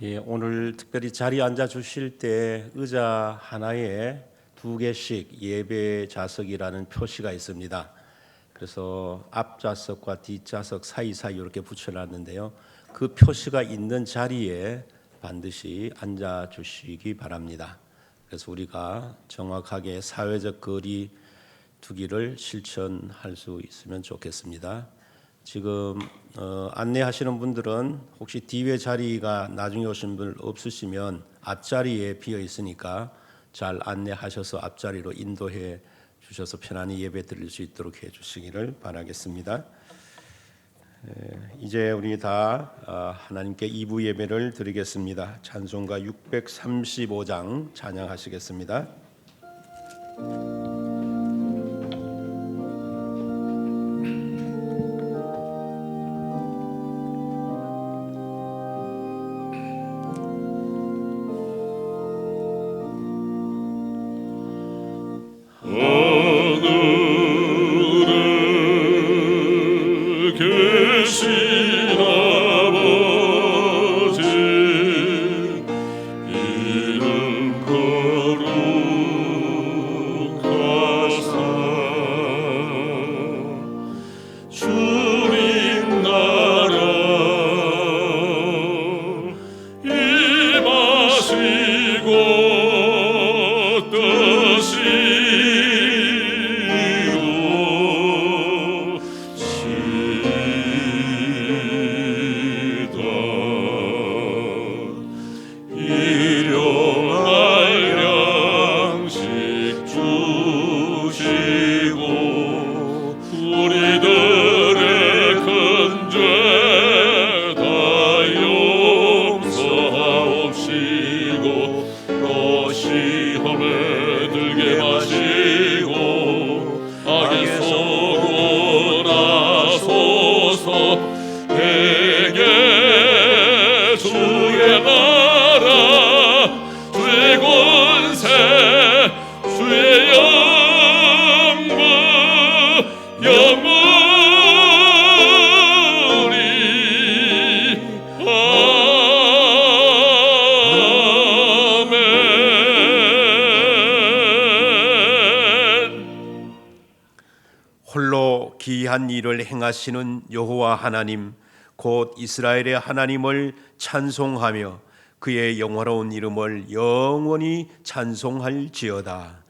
예, 오늘 특별히 자리에 앉아 주실 때 의자 하나에 2개씩 예배 좌석이라는 표시가 있습니다. 그래서 앞좌석과 뒷좌석 사이사이 이렇게 붙여놨는데요. 그 표시가 있는 자리에 반드시 앉아 주시기 바랍니다. 그래서 우리가 정확하게 사회적 거리 두기를 실천할 수 있으면 좋겠습니다. 지금 안내하시는 분들은 혹시 뒤에 자리가 나중에 오신 분 없으시면 앞자리에 비어 있으니까 잘 안내하셔서 앞자리로 인도해 주셔서 편안히 예배 드릴 수 있도록 해 주시기를 바라겠습니다. 이제 우리 다 하나님께 2부 예배를 드리겠습니다. 찬송가 635장 찬양하시겠습니다. 홀로 기이한 일을 행하시는 여호와 하나님 곧 이스라엘의 하나님을 찬송하며 그의 영화로운 이름을 영원히 찬송할지어다.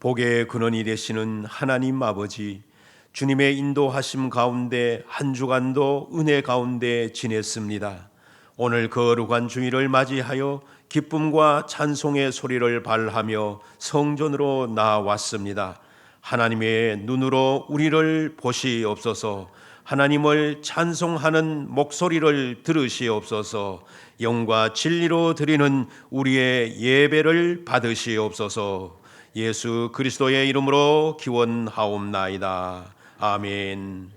복의 근원이 되시는 하나님 아버지, 주님의 인도하심 가운데 한 주간도 은혜 가운데 지냈습니다. 오늘 거룩한 주일을 맞이하여 기쁨과 찬송의 소리를 발하며 성전으로 나왔습니다. 하나님의 눈으로 우리를 보시옵소서. 하나님을 찬송하는 목소리를 들으시옵소서. 영과 진리로 드리는 우리의 예배를 받으시옵소서. 예수 그리스도의 이름으로 기원하옵나이다. 아멘.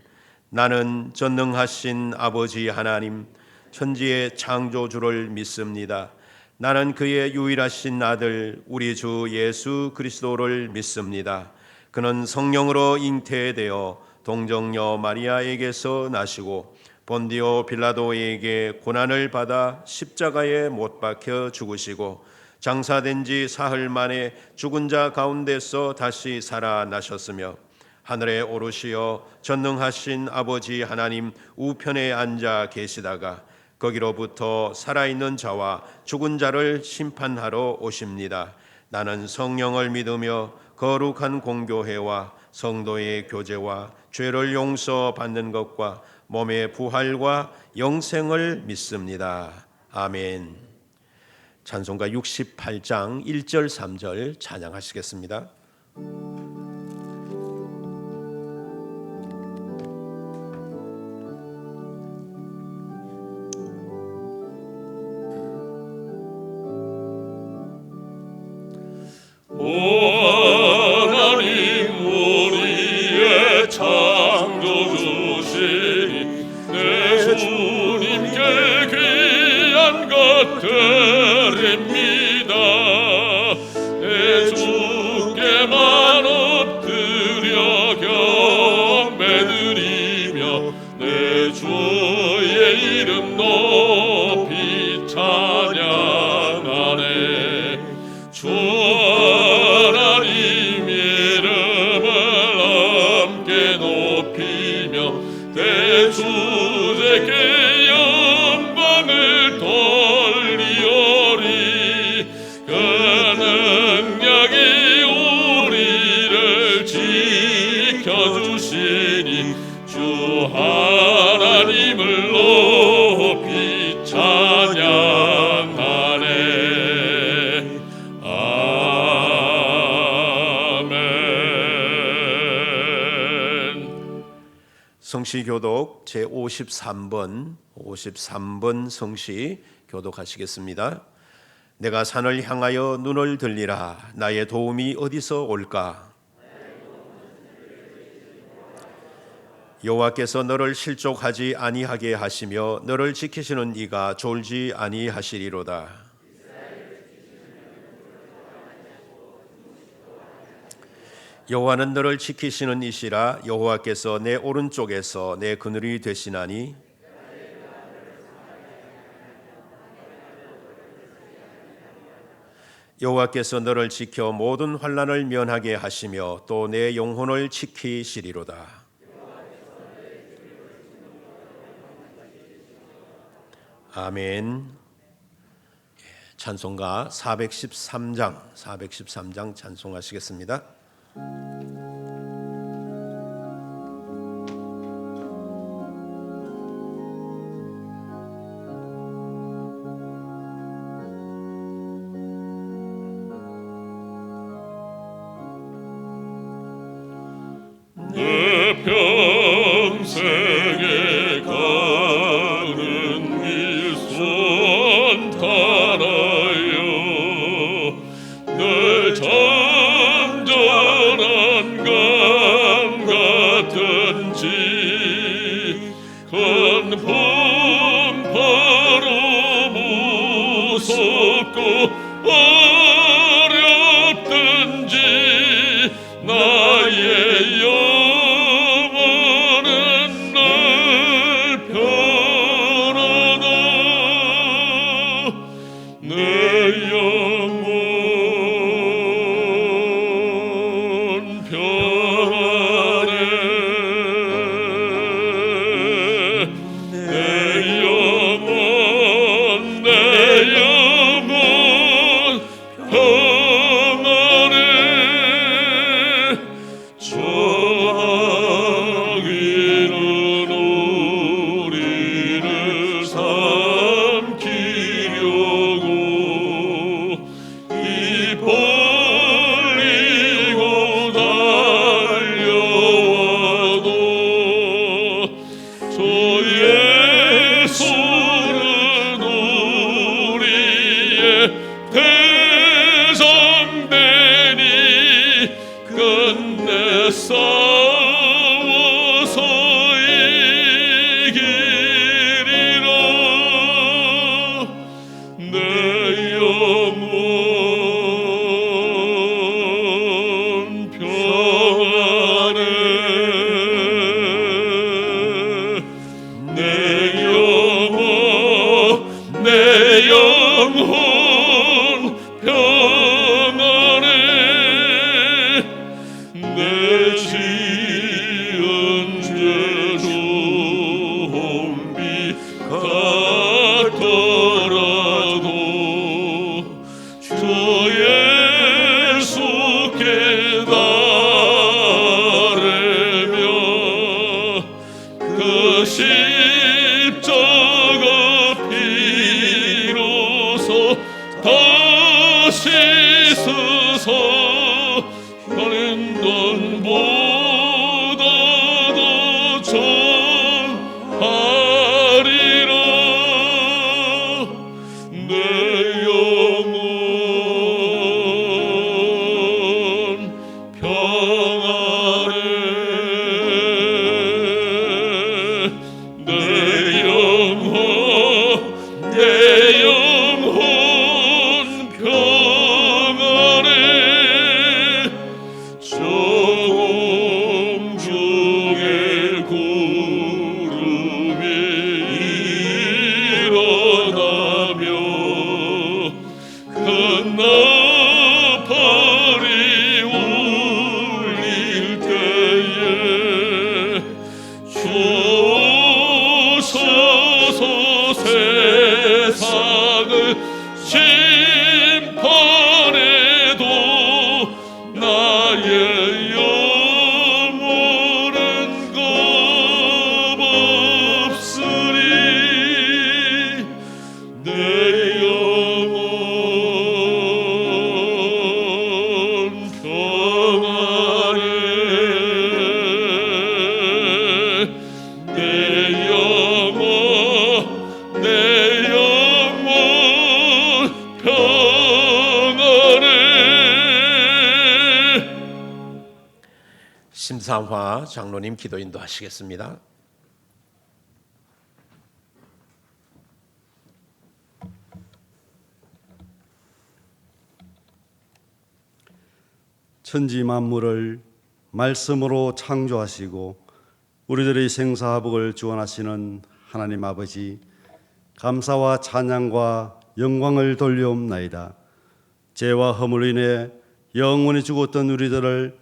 나는 전능하신 아버지 하나님, 천지의 창조주를 믿습니다. 나는 그의 유일하신 아들 우리 주 예수 그리스도를 믿습니다. 그는 성령으로 잉태되어 동정녀 마리아에게서 나시고 본디오 빌라도에게 고난을 받아 십자가에 못 박혀 죽으시고 장사된 지 사흘 만에 죽은 자 가운데서 다시 살아나셨으며 하늘에 오르시어 전능하신 아버지 하나님 우편에 앉아 계시다가 거기로부터 살아있는 자와 죽은 자를 심판하러 오십니다. 나는 성령을 믿으며 거룩한 공교회와 성도의 교제와 죄를 용서받는 것과 몸의 부활과 영생을 믿습니다. 아멘. 찬송가 68장 1절 3절 찬양하시겠습니다. 드립니다. 내 주께만 엎드려 경배드리며 내 주의 이름 높이 찬양 성시 교독 제 53번 성시 교독하시겠습니다. 내가 산을 향하여 눈을 들리라. 나의 도움이 어디서 올까? 여호와께서 너를 실족하지 아니하게 하시며 너를 지키시는 이가 졸지 아니하시리로다. 여호와는 너를 지키시는 이시라. 여호와께서 내 오른쪽에서 내 그늘이 되시나니 여호와께서 너를 지켜 모든 환난을 면하게 하시며 또 내 영혼을 지키시리로다. 아멘. 찬송가 413장 찬송하시겠습니다. 내 평생에 가는 길 선탈하여 늘 잔잔한 강 같은지 큰 풍파로 무섭고 어렵든지 나의 영혼은 늘 편하다. 내 영혼 평안해. 내 영혼 평안해. 정의는 우리를 삼키려고 입 벌리고 달려와도 주 예수는 우리의 대장되니 끝내 싸워서 이기리라. 내 영혼 평안해. 내 영혼 평안해. 내 지은 죄 좀비 같더라도 주 예수께 따르며 그 십자가 피로써 다시 쓰서 하는 돈보다도 전하리라. 내 영혼 평안해. 내 영혼 평안해. 조금 중에 구름이 일어나며 큰 나팔이 울릴 때에 주 오셔서 세상을 심판해도 나의 영혼은 겁없으리. 내 영혼 평안해. 내 내 영혼 평안해. 심상화 장로님 기도 인도하시겠습니다. 천지 만물을 말씀으로 창조하시고 우리들의 생사화복을 주관하시는 하나님 아버지, 감사와 찬양과 영광을 돌려옵나이다. 죄와 허물로 인해 영원히 죽었던 우리들을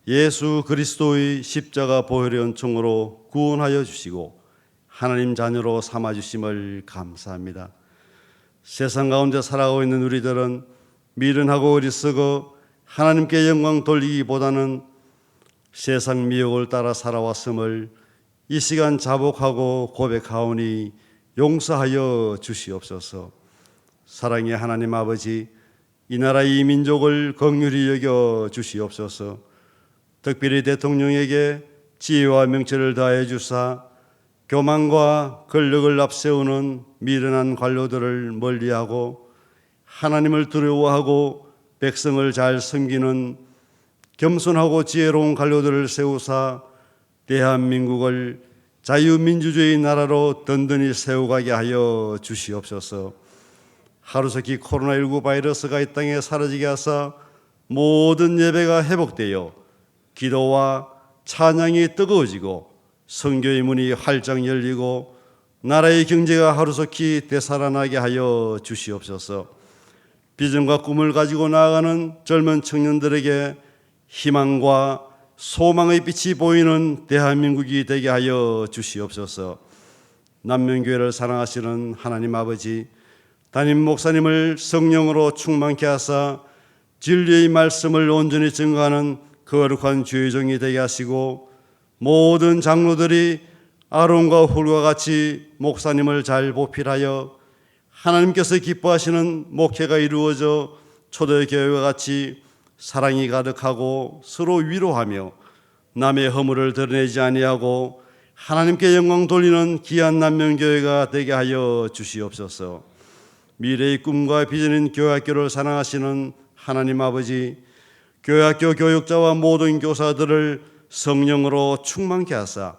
예수 그리스도의 십자가 보혈의 은총으로 구원하여 주시고 하나님 자녀로 삼아주심을 감사합니다. 세상 가운데 살아가고 있는 우리들은 미련하고 어리석어 하나님께 영광 돌리기보다는 세상 미혹을 따라 살아왔음을 이 시간 자복하고 고백하오니 용서하여 주시옵소서. 사랑의 하나님 아버지, 이 나라 이 민족을 긍휼히 여겨 주시옵소서. 특별히 대통령에게 지혜와 명철을 다해 주사 교만과 권력을 앞세우는 미련한 관료들을 멀리하고 하나님을 두려워하고 백성을 잘 섬기는 겸손하고 지혜로운 관료들을 세우사 대한민국을 자유민주주의 나라로 든든히 세워가게 하여 주시옵소서. 하루속히 코로나19 바이러스가 이 땅에 사라지게 하사 모든 예배가 회복되어 기도와 찬양이 뜨거워지고 선교의 문이 활짝 열리고 나라의 경제가 하루속히 되살아나게 하여 주시옵소서. 비전과 꿈을 가지고 나아가는 젊은 청년들에게 희망과 소망의 빛이 보이는 대한민국이 되게 하여 주시옵소서. 남명교회를 사랑하시는 하나님 아버지, 담임 목사님을 성령으로 충만케 하사 진리의 말씀을 온전히 증거하는 거룩한 주의 종이 되게 하시고 모든 장로들이 아론과 훌과 같이 목사님을 잘 보필하여 하나님께서 기뻐하시는 목회가 이루어져 초대교회와 같이 사랑이 가득하고 서로 위로하며 남의 허물을 드러내지 아니하고 하나님께 영광 돌리는 귀한 남명교회가 되게 하여 주시옵소서. 미래의 꿈과 비전인 교회학교를 사랑하시는 하나님 아버지, 교회학교 교육자와 모든 교사들을 성령으로 충만케 하사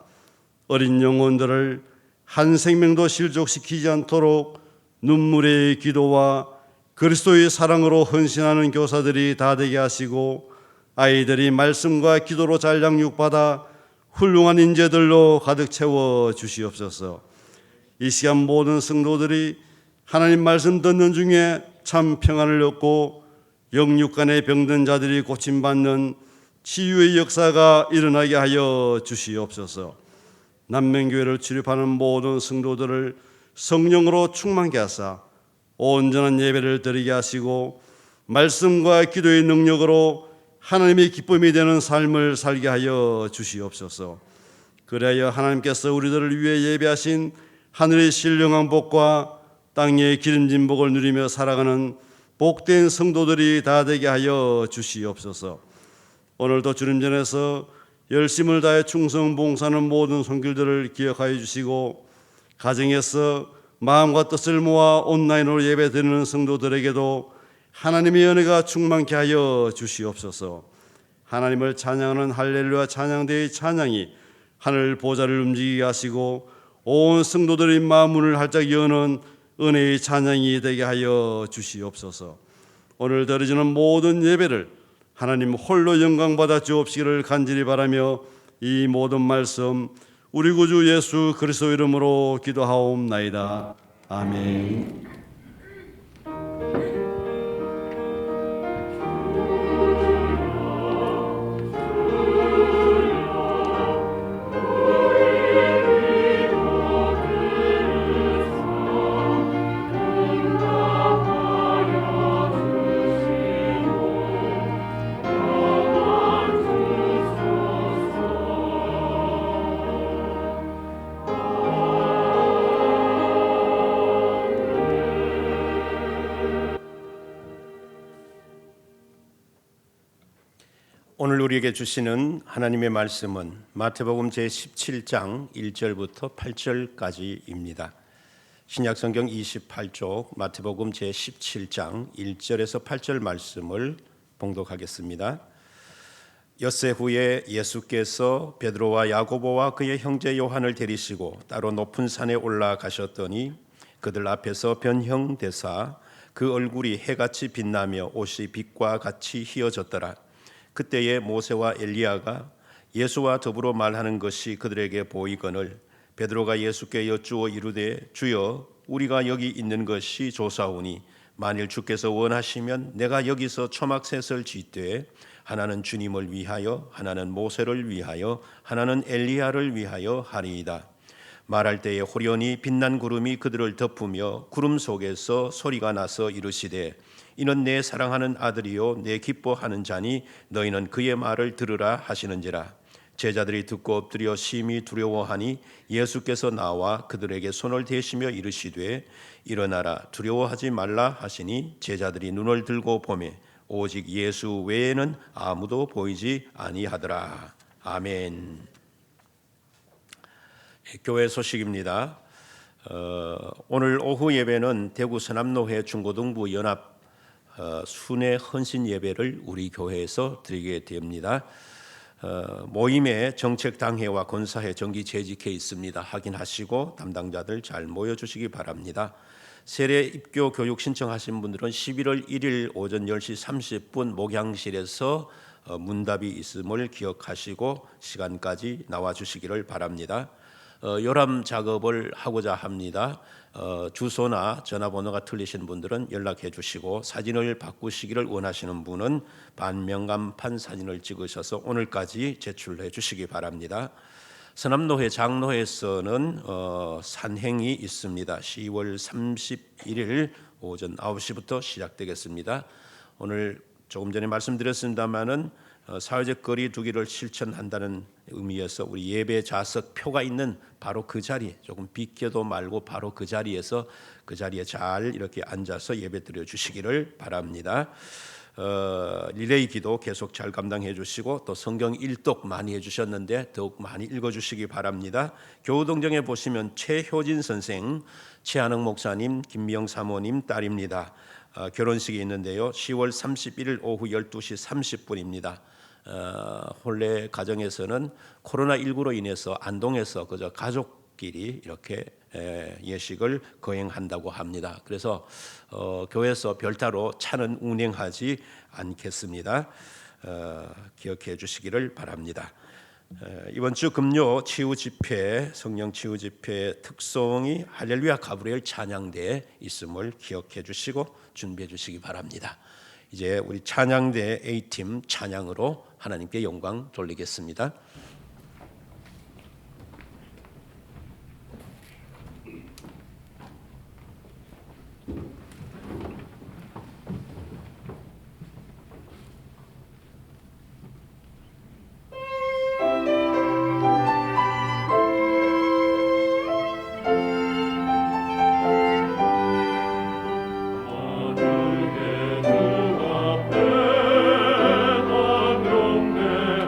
어린 영혼들을 한 생명도 실족시키지 않도록 눈물의 기도와 그리스도의 사랑으로 헌신하는 교사들이 다 되게 하시고 아이들이 말씀과 기도로 잘 양육받아 훌륭한 인재들로 가득 채워 주시옵소서. 이 시간 모든 성도들이 하나님 말씀 듣는 중에 참 평안을 얻고 영육간의 병든 자들이 고침받는 치유의 역사가 일어나게 하여 주시옵소서. 남명교회를 출입하는 모든 성도들을 성령으로 충만케 하사 온전한 예배를 드리게 하시고 말씀과 기도의 능력으로 하나님의 기쁨이 되는 삶을 살게 하여 주시옵소서. 그래야 하나님께서 우리들을 위해 예배하신 하늘의 신령한 복과 땅의 기름진 복을 누리며 살아가는 복된 성도들이 다 되게 하여 주시옵소서. 오늘도 주님 전에서 열심을 다해 충성 봉사하는 모든 손길들을 기억하여 주시고 가정에서 마음과 뜻을 모아 온라인으로 예배드리는 성도들에게도 하나님의 은혜가 충만케 하여 주시옵소서. 하나님을 찬양하는 할렐루야 찬양대의 찬양이 하늘 보좌를 움직이게 하시고 온 성도들의 마음 문을 활짝 여는 은혜의 찬양이 되게 하여 주시옵소서. 오늘 드려지는 모든 예배를 하나님 홀로 영광받아 주옵시기를 간절히 바라며 이 모든 말씀 우리 구주 예수 그리스도 이름으로 기도하옵나이다. 아멘. 오늘 우리에게 주시는 하나님의 말씀은 마태복음 제17장 1절부터 8절까지입니다. 신약성경 28쪽 마태복음 제17장 1절에서 8절 말씀을 봉독하겠습니다. 엿새 후에 예수께서 베드로와 야고보와 그의 형제 요한을 데리시고 따로 높은 산에 올라가셨더니 그들 앞에서 변형되사 그 얼굴이 해같이 빛나며 옷이 빛과 같이 희어졌더라. 그때에 모세와 엘리야가 예수와 더불어 말하는 것이 그들에게 보이거늘 베드로가 예수께 여쭈어 이르되 주여 우리가 여기 있는 것이 좋사오니 만일 주께서 원하시면 내가 여기서 초막셋을 짓되 하나는 주님을 위하여 하나는 모세를 위하여 하나는 엘리야를 위하여 하리이다. 말할 때에 호련히 빛난 구름이 그들을 덮으며 구름 속에서 소리가 나서 이르시되 이는 내 사랑하는 아들이요 내 기뻐하는 자니 너희는 그의 말을 들으라 하시는지라. 제자들이 듣고 엎드려 심히 두려워하니 예수께서 나와 그들에게 손을 대시며 이르시되 일어나라 두려워하지 말라 하시니 제자들이 눈을 들고 보매 오직 예수 외에는 아무도 보이지 아니하더라. 아멘. 교회 소식입니다. 오늘 오후 예배는 대구 서남로회 중고등부 연합 순회 헌신 예배를 우리 교회에서 드리게 됩니다. 모임에 정책당회와 권사회 정기 재직해 있습니다. 확인하시고 담당자들 잘 모여주시기 바랍니다. 세례 입교 교육 신청하신 분들은 11월 1일 오전 10시 30분 목양실에서 문답이 있음을 기억하시고 시간까지 나와주시기를 바랍니다. 요람 작업을 하고자 합니다. 주소나 전화번호가 틀리신 분들은 연락해 주시고 사진을 바꾸시기를 원하시는 분은 반명감판 사진을 찍으셔서 오늘까지 제출해 주시기 바랍니다. 서남로회 장로회에서는 산행이 있습니다. 10월 31일 오전 9시부터 시작되겠습니다. 오늘 조금 전에 말씀드렸습니다마는 사회적 거리 두기를 실천한다는 의미에서 우리 예배 좌석 표가 있는 바로 그 자리, 조금 비켜도 말고 바로 그 자리에서 그 자리에 잘 이렇게 앉아서 예배 드려 주시기를 바랍니다. 리레이 기도 계속 잘 감당해 주시고 또 성경 일독 많이 해주셨는데 더욱 많이 읽어주시기 바랍니다. 교우동정에 보시면 최효진 선생, 최한흥 목사님, 김미영 사모님 딸입니다. 결혼식이 있는데요. 10월 31일 오후 12시 30분입니다. 혼례 가정에서는 코로나19로 인해서 안동에서 그저 가족끼리 이렇게 예식을 거행한다고 합니다. 그래서 교회에서 별다로 차는 운행하지 않겠습니다. 기억해 주시기를 바랍니다. 이번 주 금요 치유 집회, 성령 치유 집회 특송이 할렐루야 가브리엘 찬양대에 있음을 기억해 주시고 준비해 주시기 바랍니다. 이제 우리 찬양대 A팀 찬양으로 하나님께 영광 돌리겠습니다. 하늘의 주 앞에 다 경배하여라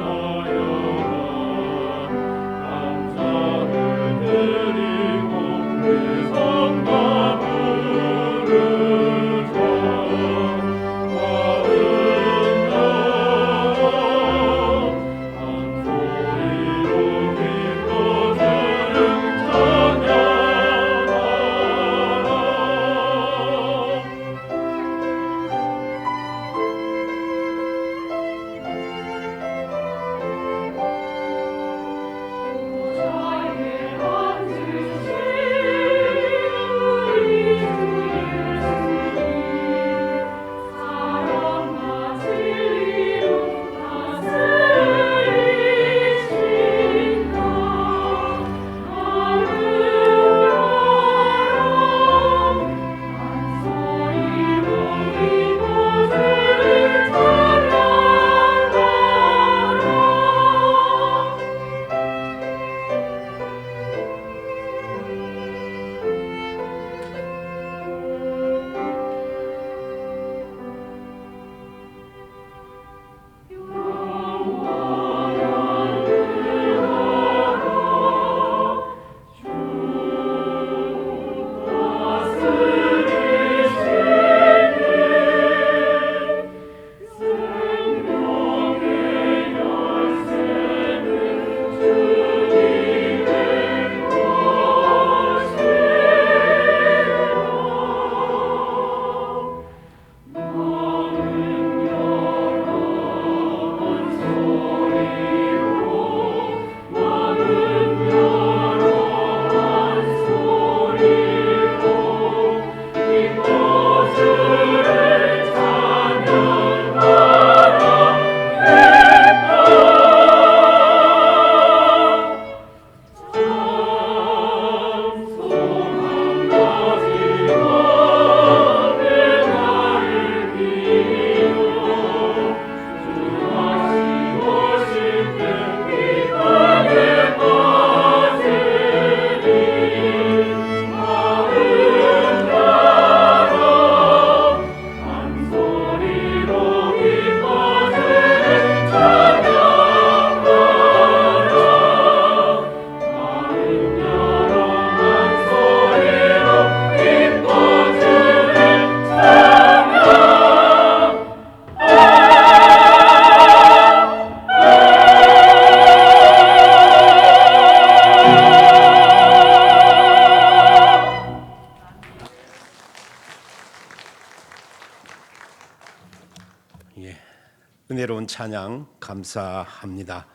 은혜로운 찬양 감사합니다.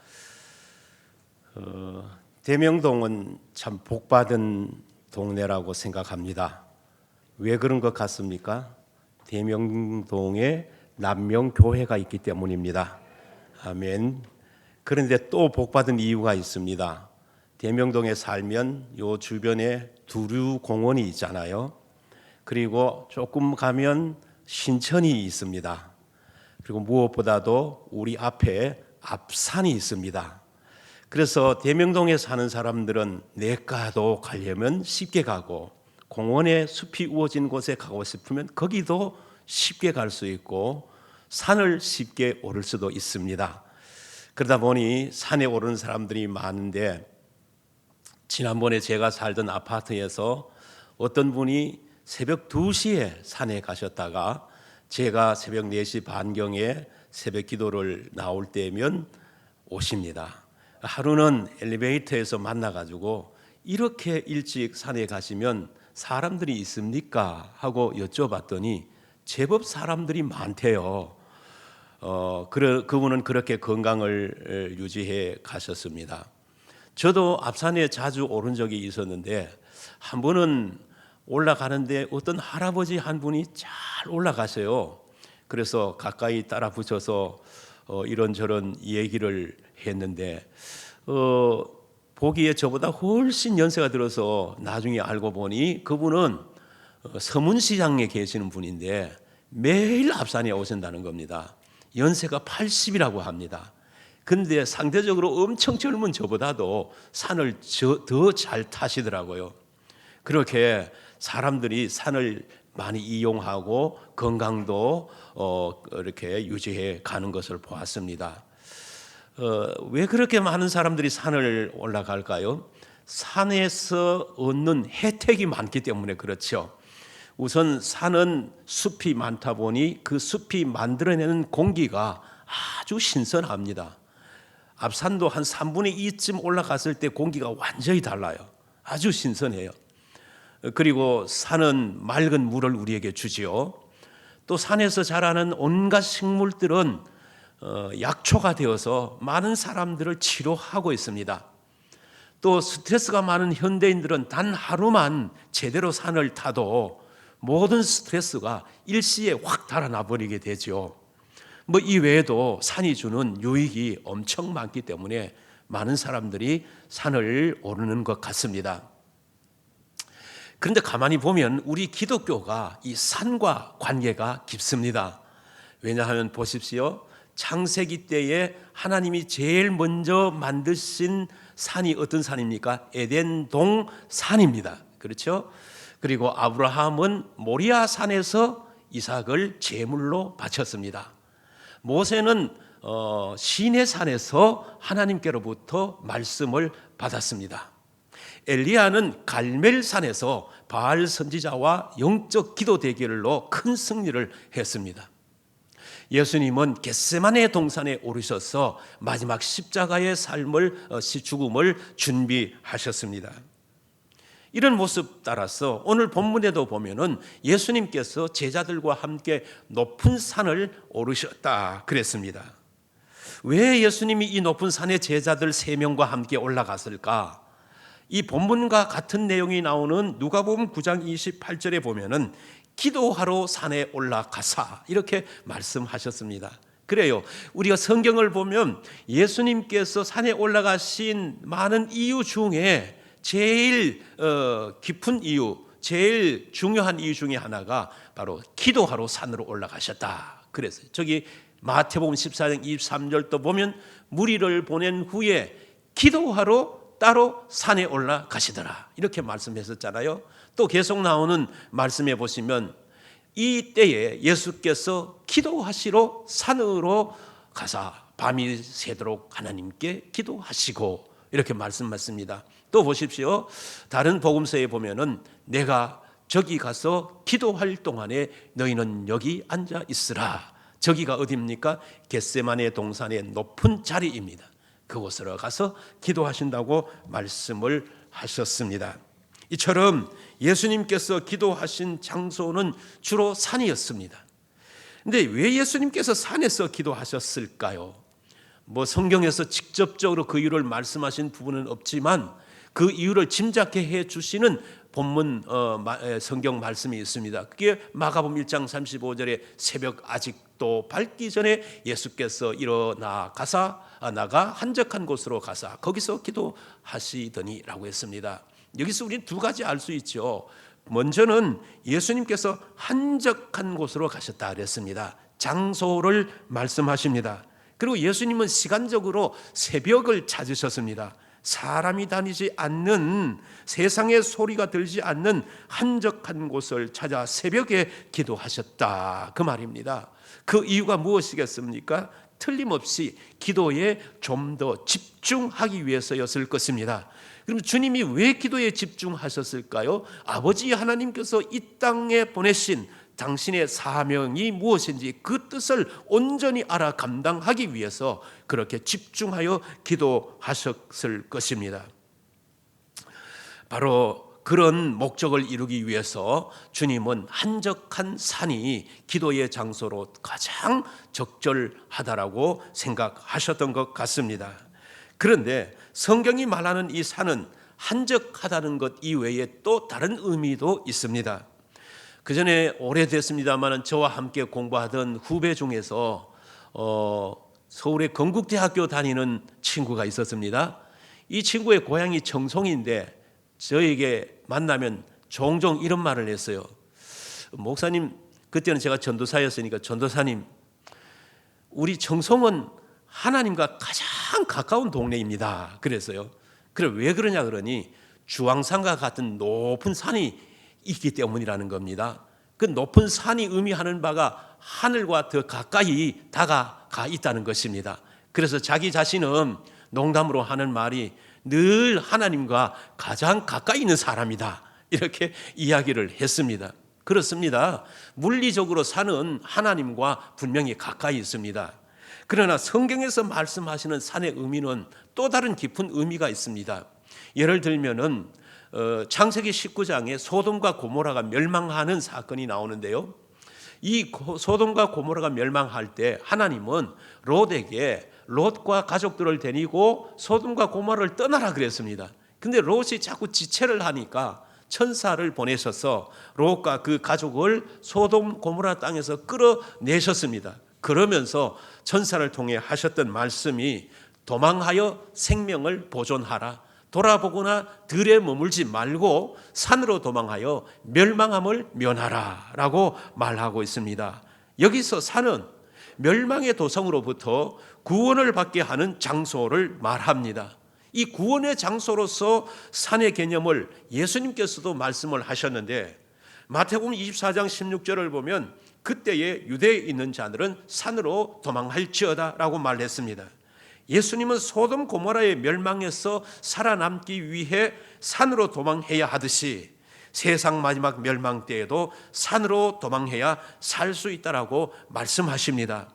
대명동은 참 복받은 동네라고 생각합니다. 왜 그런 것 같습니까? 대명동에 남명교회가 있기 때문입니다. 아멘. 그런데 또 복받은 이유가 있습니다. 대명동에 살면 요 주변에 두류공원이 있잖아요. 그리고 조금 가면 신천이 있습니다. 그리고 무엇보다도 우리 앞에 앞산이 있습니다. 그래서 대명동에 사는 사람들은 내과도 가려면 쉽게 가고, 공원에 숲이 우거진 곳에 가고 싶으면 거기도 쉽게 갈 수 있고, 산을 쉽게 오를 수도 있습니다. 그러다 보니 산에 오르는 사람들이 많은데, 지난번에 제가 살던 아파트에서 어떤 분이 새벽 2시에 산에 가셨다가 제가 새벽 4시 반경에 새벽 기도를 나올 때면 오십니다. 하루는 엘리베이터에서 만나가지고 이렇게 일찍 산에 가시면 사람들이 있습니까? 하고 여쭤봤더니 제법 사람들이 많대요. 그분은 그렇게 건강을 유지해 가셨습니다. 저도 앞산에 자주 오른 적이 있었는데, 한 번은 올라가는데 어떤 할아버지 한 분이 잘 올라가세요. 그래서 가까이 따라 붙여서 이런저런 얘기를 했는데, 보기에 저보다 훨씬 연세가 들어서 나중에 알고 보니 그분은 서문시장에 계시는 분인데 매일 앞산에 오신다는 겁니다. 연세가 80이라고 합니다. 근데 상대적으로 엄청 젊은 저보다도 산을 더 잘 타시더라고요. 그렇게 사람들이 산을 많이 이용하고 건강도 이렇게 유지해 가는 것을 보았습니다. 왜 그렇게 많은 사람들이 산을 올라갈까요? 산에서 얻는 혜택이 많기 때문에 그렇죠. 우선 산은 숲이 많다 보니 그 숲이 만들어내는 공기가 아주 신선합니다. 앞산도 한 3분의 2쯤 올라갔을 때 공기가 완전히 달라요. 아주 신선해요. 그리고 산은 맑은 물을 우리에게 주지요. 또 산에서 자라는 온갖 식물들은 약초가 되어서 많은 사람들을 치료하고 있습니다. 또 스트레스가 많은 현대인들은 단 하루만 제대로 산을 타도 모든 스트레스가 일시에 확 달아나 버리게 되죠. 이 외에도 산이 주는 유익이 엄청 많기 때문에 많은 사람들이 산을 오르는 것 같습니다. 그런데 가만히 보면 우리 기독교가 이 산과 관계가 깊습니다. 왜냐하면 보십시오. 창세기 때에 하나님이 제일 먼저 만드신 산이 어떤 산입니까? 에덴동 산입니다. 그렇죠? 그리고 아브라함은 모리아 산에서 이삭을 제물로 바쳤습니다. 모세는 시내 산에서 하나님께로부터 말씀을 받았습니다. 엘리야는 갈멜산에서 바알 선지자와 영적 기도 대결로 큰 승리를 했습니다. 예수님은 겟세마네 동산에 오르셔서 마지막 십자가의 죽음을 준비하셨습니다. 이런 모습 따라서 오늘 본문에도 보면은 예수님께서 제자들과 함께 높은 산을 오르셨다 그랬습니다. 왜 예수님이 이 높은 산에 제자들 3명과 함께 올라갔을까? 이 본문과 같은 내용이 나오는 누가복음 9장 28절에 보면은 기도하러 산에 올라가사 이렇게 말씀하셨습니다. 그래요. 우리가 성경을 보면 예수님께서 산에 올라가신 많은 이유 중에 제일 깊은 이유, 제일 중요한 이유 중에 하나가 바로 기도하러 산으로 올라가셨다 그랬어요. 저기 마태복음 14장 23절도 보면 무리를 보낸 후에 기도하러 따로 산에 올라가시더라 이렇게 말씀했었잖아요. 또 계속 나오는 말씀에 보시면 이 때에 예수께서 기도하시러 산으로 가사 밤이 새도록 하나님께 기도하시고 이렇게 말씀하십니다. 또 보십시오. 다른 복음서에 보면은 내가 저기 가서 기도할 동안에 너희는 여기 앉아 있으라. 저기가 어디입니까? 겟세마네 동산의 높은 자리입니다. 그곳으로 가서 기도하신다고 말씀을 하셨습니다. 이처럼 예수님께서 기도하신 장소는 주로 산이었습니다. 근데 왜 예수님께서 산에서 기도하셨을까요? 뭐 성경에서 직접적으로 그 이유를 말씀하신 부분은 없지만 그 이유를 짐작해 해 주시는 본문 성경 말씀이 있습니다. 그게 마가복음 1장 35절에 새벽 아직도 밝기 전에 예수께서 일어나 나가 한적한 곳으로 가사 거기서 기도하시더니라고 했습니다. 여기서 우리는 두 가지 알 수 있죠. 먼저는 예수님께서 한적한 곳으로 가셨다 그랬습니다. 장소를 말씀하십니다. 그리고 예수님은 시간적으로 새벽을 찾으셨습니다. 사람이 다니지 않는, 세상의 소리가 들지 않는 한적한 곳을 찾아 새벽에 기도하셨다, 그 말입니다. 그 이유가 무엇이겠습니까? 틀림없이 기도에 좀 더 집중하기 위해서였을 것입니다. 그럼 주님이 왜 기도에 집중하셨을까요? 아버지 하나님께서 이 땅에 보내신 당신의 사명이 무엇인지 그 뜻을 온전히 알아 감당하기 위해서 그렇게 집중하여 기도하셨을 것입니다. 바로 그런 목적을 이루기 위해서 주님은 한적한 산이 기도의 장소로 가장 적절하다라고 생각하셨던 것 같습니다. 그런데 성경이 말하는 이 산은 한적하다는 것 이외에 또 다른 의미도 있습니다. 그 전에 오래됐습니다만 저와 함께 공부하던 후배 중에서 서울의 건국대학교 다니는 친구가 있었습니다. 이 친구의 고향이 청송인데 저에게 만나면 종종 이런 말을 했어요. 목사님, 그때는 제가 전도사였으니까 전도사님, 우리 청송은 하나님과 가장 가까운 동네입니다. 그랬어요. 그래 왜 그러냐 그러니 주황산과 같은 높은 산이 있기 때문이라는 겁니다. 그 높은 산이 의미하는 바가 하늘과 더 가까이 다가가 있다는 것입니다. 그래서 자기 자신은 농담으로 하는 말이 늘 하나님과 가장 가까이 있는 사람이다, 이렇게 이야기를 했습니다. 그렇습니다. 물리적으로 산은 하나님과 분명히 가까이 있습니다. 그러나 성경에서 말씀하시는 산의 의미는 또 다른 깊은 의미가 있습니다. 예를 들면은 창세기 19장에 소돔과 고모라가 멸망하는 사건이 나오는데요. 이 소돔과 고모라가 멸망할 때 하나님은 롯에게 롯과 가족들을 데리고 소돔과 고모라를 떠나라 그랬습니다. 근데 롯이 자꾸 지체를 하니까 천사를 보내셔서 롯과 그 가족을 소돔 고모라 땅에서 끌어내셨습니다. 그러면서 천사를 통해 하셨던 말씀이 도망하여 생명을 보존하라, 돌아보거나 들에 머물지 말고 산으로 도망하여 멸망함을 면하라 라고 말하고 있습니다. 여기서 산은 멸망의 도성으로부터 구원을 받게 하는 장소를 말합니다. 이 구원의 장소로서 산의 개념을 예수님께서도 말씀을 하셨는데 마태복음 24장 16절을 보면 그때에 유대에 있는 자들은 산으로 도망할지어다 라고 말했습니다. 예수님은 소돔 고모라의 멸망에서 살아남기 위해 산으로 도망해야 하듯이 세상 마지막 멸망 때에도 산으로 도망해야 살 수 있다라고 말씀하십니다.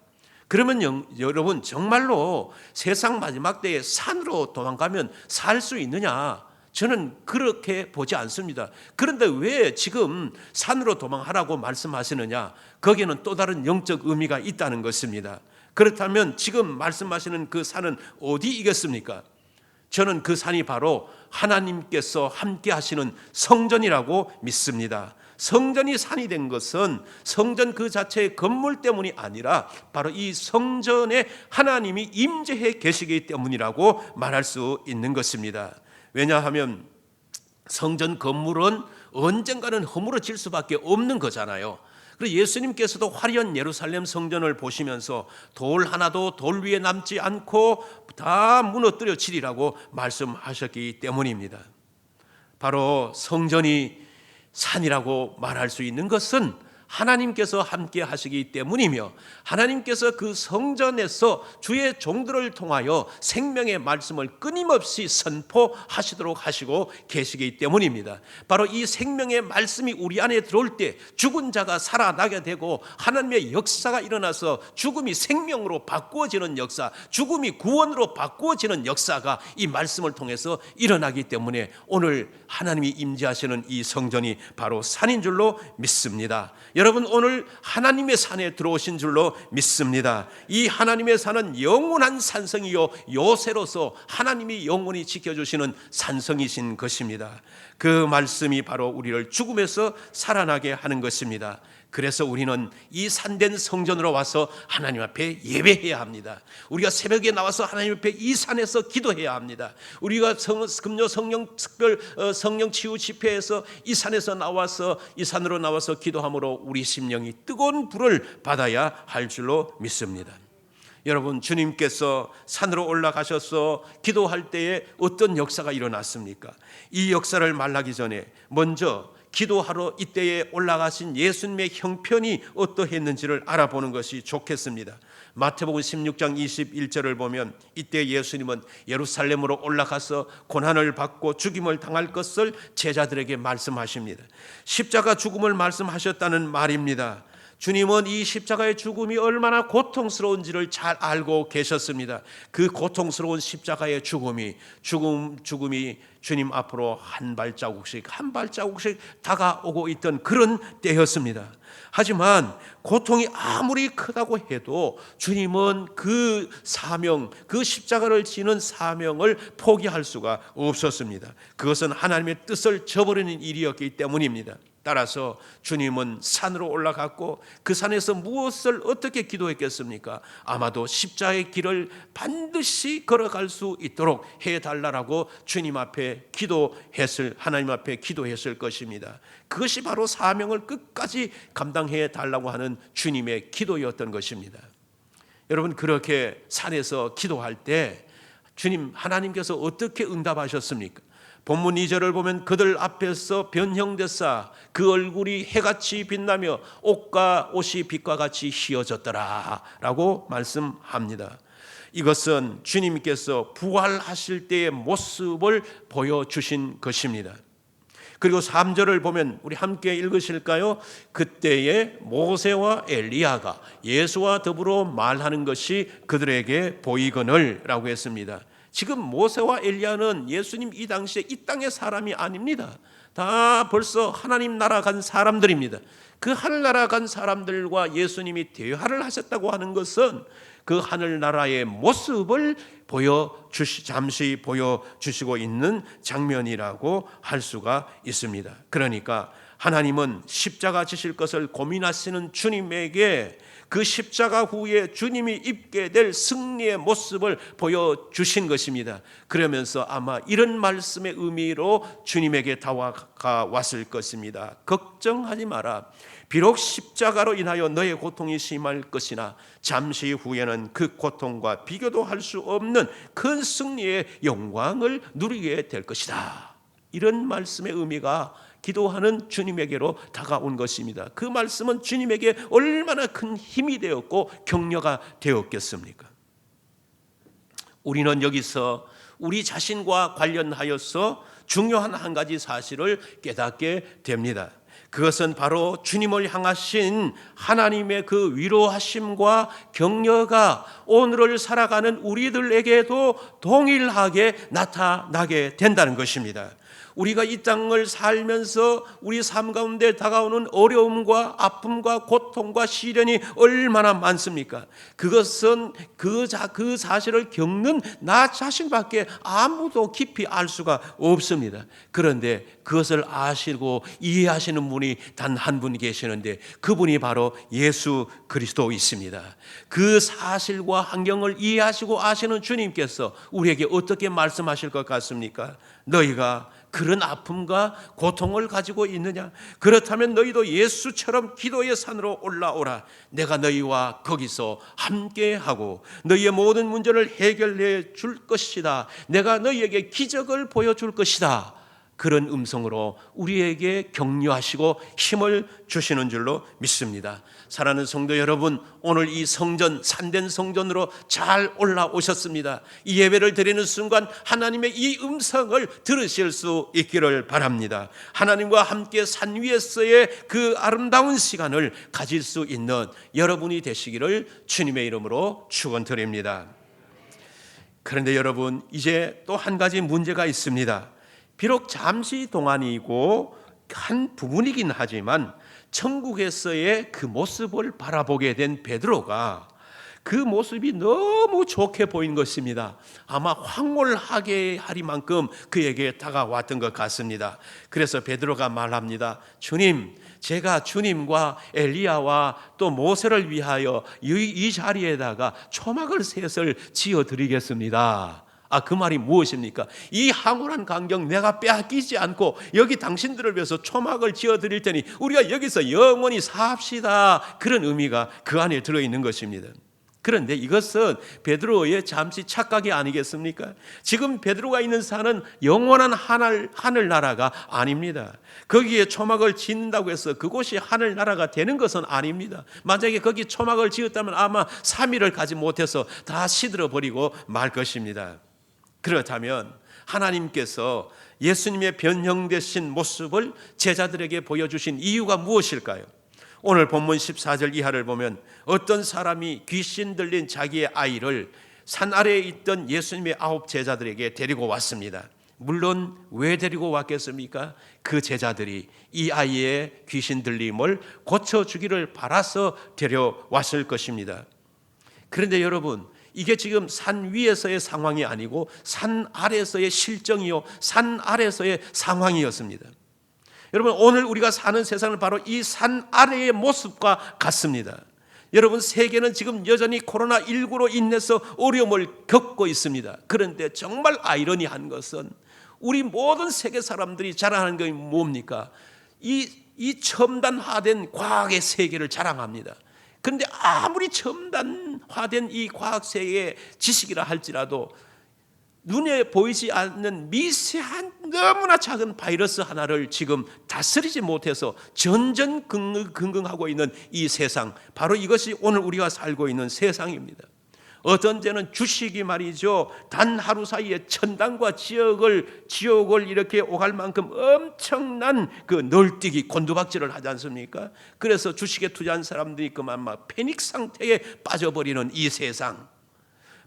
그러면 여러분, 정말로 세상 마지막 때에 산으로 도망가면 살 수 있느냐? 저는 그렇게 보지 않습니다. 그런데 왜 지금 산으로 도망하라고 말씀하시느냐? 거기에는 또 다른 영적 의미가 있다는 것입니다. 그렇다면 지금 말씀하시는 그 산은 어디이겠습니까? 저는 그 산이 바로 하나님께서 함께 하시는 성전이라고 믿습니다. 성전이 산이 된 것은 성전 그 자체의 건물 때문이 아니라 바로 이 성전에 하나님이 임재해 계시기 때문이라고 말할 수 있는 것입니다. 왜냐하면 성전 건물은 언젠가는 허물어질 수밖에 없는 거잖아요. 그리고 예수님께서도 화려한 예루살렘 성전을 보시면서 돌 하나도 돌 위에 남지 않고 다 무너뜨려지리라고 말씀하셨기 때문입니다. 바로 성전이 산이라고 말할 수 있는 것은 하나님께서 함께 하시기 때문이며 하나님께서 그 성전에서 주의 종들을 통하여 생명의 말씀을 끊임없이 선포하시도록 하시고 계시기 때문입니다. 바로 이 생명의 말씀이 우리 안에 들어올 때 죽은 자가 살아나게 되고 하나님의 역사가 일어나서 죽음이 생명으로 바꾸어지는 역사, 죽음이 구원으로 바꾸어지는 역사가 이 말씀을 통해서 일어나기 때문에 오늘 하나님이 임재하시는 이 성전이 바로 산인 줄로 믿습니다. 여러분, 오늘 하나님의 산에 들어오신 줄로 믿습니다. 이 하나님의 산은 영원한 산성이요 요새로서 하나님이 영원히 지켜주시는 산성이신 것입니다. 그 말씀이 바로 우리를 죽음에서 살아나게 하는 것입니다. 그래서 우리는 이 산된 성전으로 와서 하나님 앞에 예배해야 합니다. 우리가 새벽에 나와서 하나님 앞에 이 산에서 기도해야 합니다. 우리가 금요 성령 특별 성령 치유 집회에서 이 산에서 나와서 이 산으로 나와서 기도함으로 우리 심령이 뜨거운 불을 받아야 할 줄로 믿습니다. 여러분, 주님께서 산으로 올라가셔서 기도할 때에 어떤 역사가 일어났습니까? 이 역사를 말하기 전에 먼저 기도하러 이때에 올라가신 예수님의 형편이 어떠했는지를 알아보는 것이 좋겠습니다. 마태복음 16장 21절을 보면 이때 예수님은 예루살렘으로 올라가서 고난을 받고 죽임을 당할 것을 제자들에게 말씀하십니다. 십자가 죽음을 말씀하셨다는 말입니다. 주님은 이 십자가의 죽음이 얼마나 고통스러운지를 잘 알고 계셨습니다. 그 고통스러운 십자가의 죽음이 주님 앞으로 한 발자국씩 다가오고 있던 그런 때였습니다. 하지만 고통이 아무리 크다고 해도 주님은 그 사명, 그 십자가를 지는 사명을 포기할 수가 없었습니다. 그것은 하나님의 뜻을 저버리는 일이었기 때문입니다. 따라서 주님은 산으로 올라갔고 그 산에서 무엇을 어떻게 기도했겠습니까? 아마도 십자가의 길을 반드시 걸어갈 수 있도록 해달라고 주님 앞에 하나님 앞에 기도했을 것입니다. 그것이 바로 사명을 끝까지 감당해 달라고 하는 주님의 기도였던 것입니다. 여러분, 그렇게 산에서 기도할 때 하나님께서 어떻게 응답하셨습니까? 본문 2절을 보면 그들 앞에서 변형됐사 그 얼굴이 해같이 빛나며 옷이 빛과 같이 휘어졌더라 라고 말씀합니다. 이것은 주님께서 부활하실 때의 모습을 보여주신 것입니다. 그리고 3절을 보면 우리 함께 읽으실까요? 그때에 모세와 엘리야가 예수와 더불어 말하는 것이 그들에게 보이거늘 라고 했습니다. 지금 모세와 엘리야는 예수님 이 당시에 이 땅의 사람이 아닙니다. 다 벌써 하나님 나라 간 사람들입니다. 그 하늘나라 간 사람들과 예수님이 대화를 하셨다고 하는 것은 그 하늘나라의 모습을 잠시 보여주시고 있는 장면이라고 할 수가 있습니다. 그러니까 하나님은 십자가 지실 것을 고민하시는 주님에게 그 십자가 후에 주님이 입게 될 승리의 모습을 보여주신 것입니다. 그러면서 아마 이런 말씀의 의미로 주님에게 다가왔을 것입니다. 걱정하지 마라. 비록 십자가로 인하여 너의 고통이 심할 것이나 잠시 후에는 그 고통과 비교도 할 수 없는 큰 승리의 영광을 누리게 될 것이다. 이런 말씀의 의미가 기도하는 주님에게로 다가온 것입니다. 그 말씀은 주님에게 얼마나 큰 힘이 되었고 격려가 되었겠습니까? 우리는 여기서 우리 자신과 관련하여서 중요한 한 가지 사실을 깨닫게 됩니다. 그것은 바로 주님을 향하신 하나님의 그 위로하심과 격려가 오늘을 살아가는 우리들에게도 동일하게 나타나게 된다는 것입니다. 우리가 이 땅을 살면서 우리 삶 가운데 다가오는 어려움과 아픔과 고통과 시련이 얼마나 많습니까? 그것은 그 사실을 겪는 나 자신밖에 아무도 깊이 알 수가 없습니다. 그런데 그것을 아시고 이해하시는 분이 단 한 분 계시는데 그분이 바로 예수 그리스도이십니다. 그 사실과 환경을 이해하시고 아시는 주님께서 우리에게 어떻게 말씀하실 것 같습니까? 너희가 그런 아픔과 고통을 가지고 있느냐? 그렇다면 너희도 예수처럼 기도의 산으로 올라오라. 내가 너희와 거기서 함께하고 너희의 모든 문제를 해결해 줄 것이다. 내가 너희에게 기적을 보여줄 것이다. 그런 음성으로 우리에게 격려하시고 힘을 주시는 줄로 믿습니다. 사랑하는 성도 여러분, 오늘 이 성전, 산된 성전으로 잘 올라오셨습니다. 이 예배를 드리는 순간 하나님의 이 음성을 들으실 수 있기를 바랍니다. 하나님과 함께 산 위에서의 그 아름다운 시간을 가질 수 있는 여러분이 되시기를 주님의 이름으로 축원드립니다. 그런데 여러분, 이제 또 한 가지 문제가 있습니다. 비록 잠시 동안이고 한 부분이긴 하지만 천국에서의 그 모습을 바라보게 된 베드로가 그 모습이 너무 좋게 보인 것입니다. 아마 황홀하게 하리만큼 그에게 다가왔던 것 같습니다. 그래서 베드로가 말합니다. 주님, 제가 주님과 엘리야와 또 모세를 위하여 이 자리에다가 초막을 셋을 지어드리겠습니다. 그 말이 무엇입니까? 이 황홀한 광경 내가 빼앗기지 않고 여기 당신들을 위해서 초막을 지어드릴 테니 우리가 여기서 영원히 삽시다. 그런 의미가 그 안에 들어있는 것입니다. 그런데 이것은 베드로의 잠시 착각이 아니겠습니까? 지금 베드로가 있는 산은 영원한 하늘나라가 아닙니다. 거기에 초막을 짓는다고 해서 그곳이 하늘나라가 되는 것은 아닙니다. 만약에 거기 초막을 지었다면 아마 3일을 가지 못해서 다 시들어버리고 말 것입니다. 그렇다면 하나님께서 예수님의 변형되신 모습을 제자들에게 보여주신 이유가 무엇일까요? 오늘 본문 14절 이하를 보면 어떤 사람이 귀신 들린 자기의 아이를 산 아래에 있던 예수님의 9 제자들에게 데리고 왔습니다. 물론 왜 데리고 왔겠습니까? 그 제자들이 이 아이의 귀신 들림을 고쳐주기를 바라서 데려왔을 것입니다. 그런데 여러분, 이게 지금 산 위에서의 상황이 아니고 산 아래에서의 실정이요, 산 아래에서의 상황이었습니다. 여러분, 오늘 우리가 사는 세상은 바로 이 산 아래의 모습과 같습니다. 여러분, 세계는 지금 여전히 코로나19로 인해서 어려움을 겪고 있습니다. 그런데 정말 아이러니한 것은 우리 모든 세계 사람들이 자랑하는 것이 뭡니까? 이 첨단화된 과학의 세계를 자랑합니다. 그런데 아무리 첨단화된 이 과학 세계의 지식이라 할지라도 눈에 보이지 않는 미세한 너무나 작은 바이러스 하나를 지금 다스리지 못해서 전전긍긍하고 있는 이 세상, 바로 이것이 오늘 우리가 살고 있는 세상입니다. 어떤 때는 주식이 말이죠, 단 하루 사이에 천당과 지옥을 이렇게 오갈 만큼 엄청난 그 널뛰기, 곤두박질을 하지 않습니까? 그래서 주식에 투자한 사람들이 그만 막 패닉 상태에 빠져버리는 이 세상,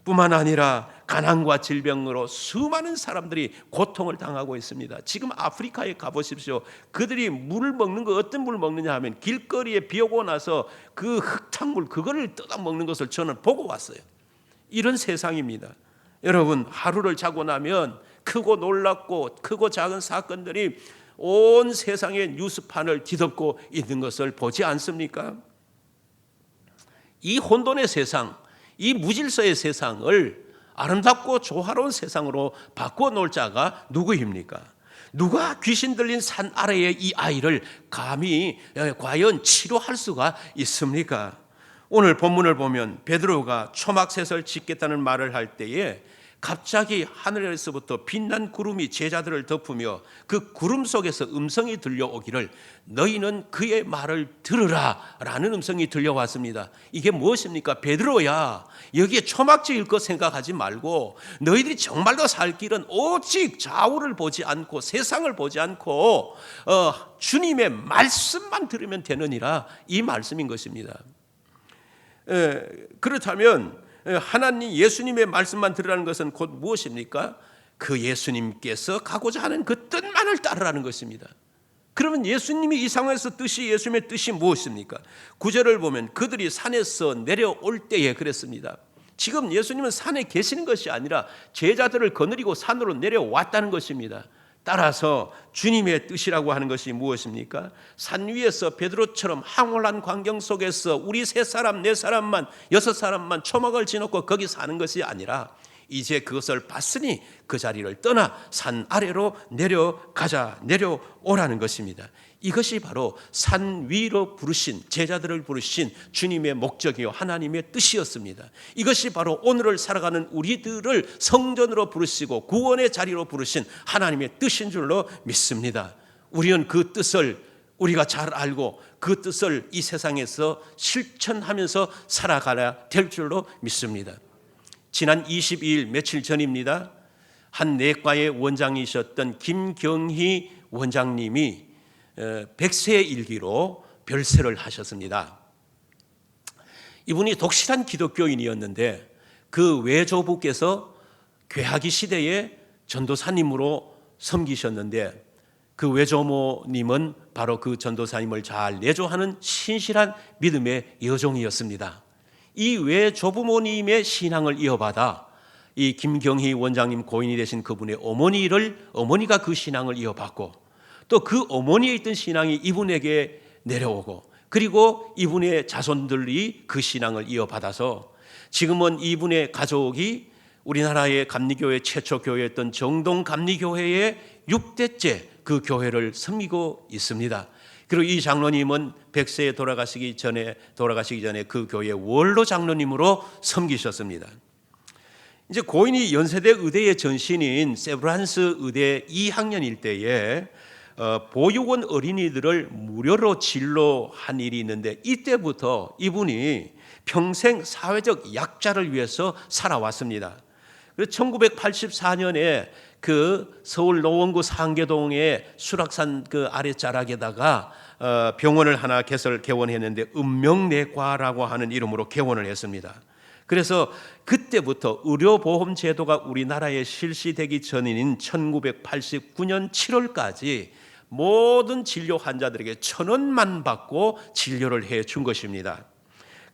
뿐만 아니라 가난과 질병으로 수많은 사람들이 고통을 당하고 있습니다. 지금 아프리카에 가보십시오. 그들이 물을 먹는 거, 어떤 물을 먹느냐 하면 길거리에 비 오고 나서 그 흙탕물 그거를 뜯어 먹는 것을 저는 보고 왔어요. 이런 세상입니다. 여러분, 하루를 자고 나면 크고 놀랍고 크고 작은 사건들이 온 세상의 뉴스판을 뒤덮고 있는 것을 보지 않습니까? 이 혼돈의 세상, 이 무질서의 세상을 아름답고 조화로운 세상으로 바꾸어 놓을 자가 누구입니까? 누가 귀신 들린 산 아래의 이 아이를 감히 과연 치료할 수가 있습니까? 오늘 본문을 보면 베드로가 초막셋을 짓겠다는 말을 할 때에 갑자기 하늘에서부터 빛난 구름이 제자들을 덮으며 그 구름 속에서 음성이 들려오기를 너희는 그의 말을 들으라 라는 음성이 들려왔습니다. 이게 무엇입니까? 베드로야, 여기에 초막 지을 것 생각하지 말고 너희들이 정말로 살 길은 오직 좌우를 보지 않고 세상을 보지 않고 주님의 말씀만 들으면 되느니라, 이 말씀인 것입니다. 그렇다면 하나님 예수님의 말씀만 들으라는 것은 곧 무엇입니까? 그 예수님께서 가고자 하는 그 뜻만을 따르라는 것입니다. 그러면 예수님이 이 상황에서 예수님의 뜻이 무엇입니까? 9절을 보면 그들이 산에서 내려올 때에 그랬습니다. 지금 예수님은 산에 계시는 것이 아니라 제자들을 거느리고 산으로 내려왔다는 것입니다. 따라서 주님의 뜻이라고 하는 것이 무엇입니까? 산 위에서 베드로처럼 황홀한 광경 속에서 우리 3사람, 4사람만, 6사람만 초막을 지놓고 거기 사는 것이 아니라 이제 그것을 봤으니 그 자리를 떠나 산 아래로 내려오라는 것입니다. 이것이 바로 산 위로 부르신, 제자들을 부르신 주님의 목적이요 하나님의 뜻이었습니다. 이것이 바로 오늘을 살아가는 우리들을 성전으로 부르시고 구원의 자리로 부르신 하나님의 뜻인 줄로 믿습니다. 우리는 그 뜻을 우리가 잘 알고 그 뜻을 이 세상에서 실천하면서 살아가야 될 줄로 믿습니다. 지난 22일 며칠 전입니다. 한 내과의 원장이셨던 김경희 원장님이 백세 일기로 별세를 하셨습니다. 이분이 독실한 기독교인이었는데 그 외조부께서 괴하기 시대에 전도사님으로 섬기셨는데 그 외조모님은 바로 그 전도사님을 잘 내조하는 신실한 믿음의 여종이었습니다. 이 외조부모님의 신앙을 이어받아 이 김경희 원장님 고인이 되신 그분의 어머니가 그 신앙을 이어받고 또 그 어머니에 있던 신앙이 이분에게 내려오고 그리고 이분의 자손들이 그 신앙을 이어받아서 지금은 이분의 가족이 우리나라의 감리교회 최초 교회였던 정동 감리교회의 6대째 그 교회를 섬기고 있습니다. 그리고 이 장로님은 100세에 돌아가시기 전에 그 교회 원로 장로님으로 섬기셨습니다. 이제 고인이 연세대 의대의 전신인 세브란스 의대 2학년일 때에 보육원 어린이들을 무료로 진로한 일이 있는데 이때부터 이분이 평생 사회적 약자를 위해서 살아왔습니다. 그래서 1984년에 그 서울 노원구 상계동의 수락산 그 아랫자락에다가 병원을 하나 개원했는데 읍명내과라고 하는 이름으로 개원을 했습니다. 그래서 그때부터 의료보험 제도가 우리나라에 실시되기 전인 1989년 7월까지 모든 진료 환자들에게 1,000원만 받고 진료를 해준 것입니다.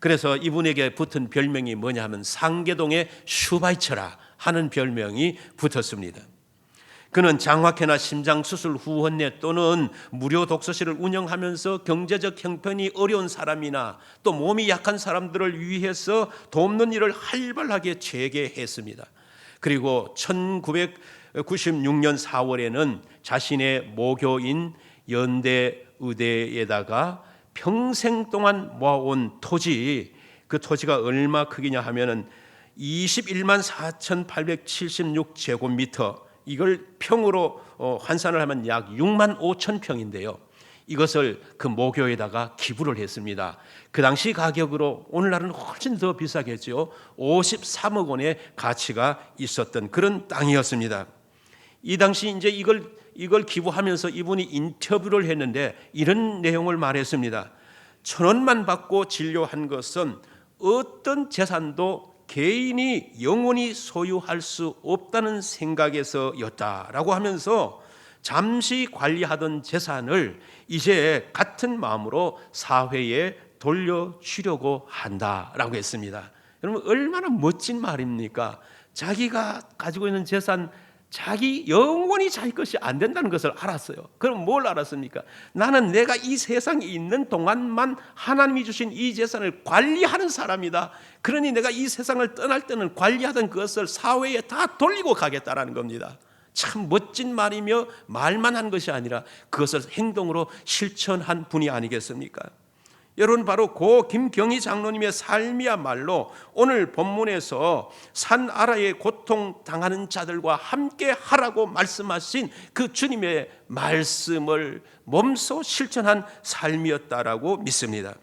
그래서 이분에게 붙은 별명이 뭐냐 하면 상계동의 슈바이처라 하는 별명이 붙었습니다. 그는 장학회나 심장수술 후원회 또는 무료 독서실을 운영하면서 경제적 형편이 어려운 사람이나 또 몸이 약한 사람들을 위해서 돕는 일을 활발하게 재개했습니다. 그리고 1996년 4월에는 자신의 모교인 연대의대에다가 평생 동안 모아온 토지, 그 토지가 얼마 크기냐 하면은 21만 4,876제곱미터, 이걸 평으로 환산을 하면 약 6만 5천 평인데요. 이것을 그 모교에다가 기부를 했습니다. 그 당시 가격으로 오늘날은 훨씬 더 비싸겠죠. 53억 원의 가치가 있었던 그런 땅이었습니다. 이 당시 이제 이걸 기부하면서 이분이 인터뷰를 했는데 이런 내용을 말했습니다. 1,000원만 받고 진료한 것은 어떤 재산도 개인이 영원히 소유할 수 없다는 생각에서였다라고 하면서 잠시 관리하던 재산을 이제 같은 마음으로 사회에 돌려주려고 한다라고 했습니다. 여러분 얼마나 멋진 말입니까? 자기가 가지고 있는 재산 자기 영원히 자기 것이 안 된다는 것을 알았어요. 그럼 뭘 알았습니까? 나는 내가 이 세상에 있는 동안만 하나님이 주신 이 재산을 관리하는 사람이다. 그러니 내가 이 세상을 떠날 때는 관리하던 그것을 사회에 다 돌리고 가겠다라는 겁니다. 참 멋진 말이며 말만 한 것이 아니라 그것을 행동으로 실천한 분이 아니겠습니까? 여러분 바로 고 김경희 장로님의 삶이야말로 오늘 본문에서 산 아래에 고통당하는 자들과 함께 하라고 말씀하신 그 주님의 말씀을 몸소 실천한 삶이었다라고 믿습니다.